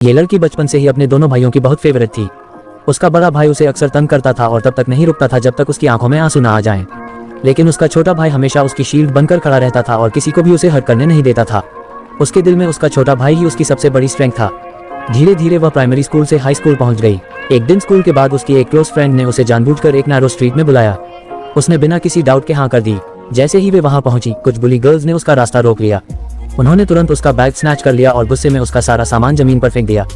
ये लड़की बचपन से ही अपने दोनों भाइयों की बहुत फेवरेट थी। उसका बड़ा भाई उसे अक्सर तंग करता था और तब तक नहीं रुकता था जब तक उसकी आंखों में आंसू ना आ जाएं। लेकिन उसका छोटा भाई हमेशा उसकी शील्ड बनकर खड़ा रहता था और किसी को भी उसे हर्ट करने नहीं देता था। उसके दिल में उसका छोटा भाई ही उसकी सबसे बड़ी स्ट्रेंथ था। धीरे धीरे वह प्राइमरी स्कूल से हाई स्कूल पहुंच गई। एक दिन स्कूल के बाद उसकी एक क्लोज फ्रेंड ने उसे जानबूझकर एक नैरो स्ट्रीट में बुलाया। उसने बिना किसी डाउट के हाँ कर दी। जैसे ही वे वहां पहुंची, कुछ बुली गर्ल्स ने उसका रास्ता रोक लिया। उन्होंने तुरंत उसका बैग स्नैच कर लिया और गुस्से में उसका सारा सामान जमीन पर फेंक दिया।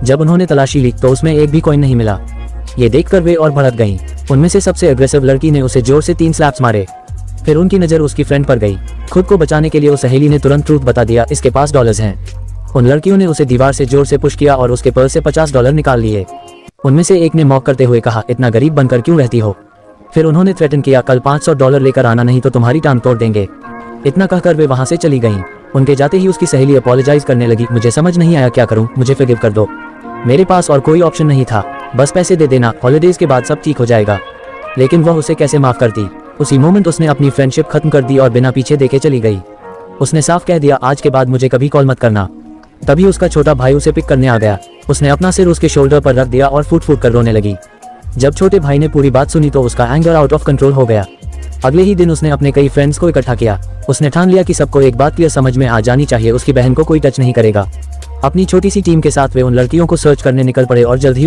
जब उन्होंने तलाशी ली तो उसमें एक भी कॉइन नहीं मिला। ये देखकर वे और भड़क गईं। उनमें से सबसे अग्रेसिव लड़की ने उसे जोर से 3 स्लैप्स मारे। फिर उनकी नजर उसकी फ्रेंड पर गई। खुद को बचाने के लिए उस सहेली ने तुरंत ट्रूथ बता दिया, इसके पास डॉलर्स हैं। उन लड़कियों ने उसे दीवार से जोर से पुश किया और उसके पर्स से $50 निकाल लिए। उनमें से एक ने मॉक करते हुए कहा, इतना गरीब बनकर क्यों रहती हो। फिर उन्होंने थ्रेटन किया, कल $500 लेकर आना नहीं तो तुम्हारी टांग तोड़ देंगे। इतना कहकर वे वहां से चली गईं। उनके जाते ही उसकी सहेली अपोलोजाइज करने लगी, मुझे समझ नहीं आया क्या करूं, मुझे फॉरगिव कर दो। मेरे पास और कोई ऑप्शन नहीं था, बस पैसे दे देना, हॉलिडेज के बाद सब ठीक हो जाएगा। लेकिन वह उसे कैसे माफ करती। उसी मोमेंट उसने अपनी फ्रेंडशिप खत्म कर दी और बिना पीछे देखे चली गई। उसने साफ कह दिया, आज के बाद मुझे कभी कॉल मत करना। तभी उसका छोटा भाई उसे पिक करने आ गया। उसने अपना सिर उसके शोल्डर पर रख दिया और फूट फूट कर रोने लगी। जब छोटे भाई ने पूरी बात सुनी तो उसका एंगर आउट ऑफ कंट्रोल हो गया। अगले ही दिन उसने अपने कई फ्रेंड्स को इकट्ठा किया। उसने ठान लिया कि सबको एक बात क्लियर समझ में आ जानी चाहिए, उसकी बहन को कोई टच नहीं करेगा। अपनी छोटी सी टीम के साथ वे उन लड़कियों को सर्च करने निकल पड़े और जल्द ही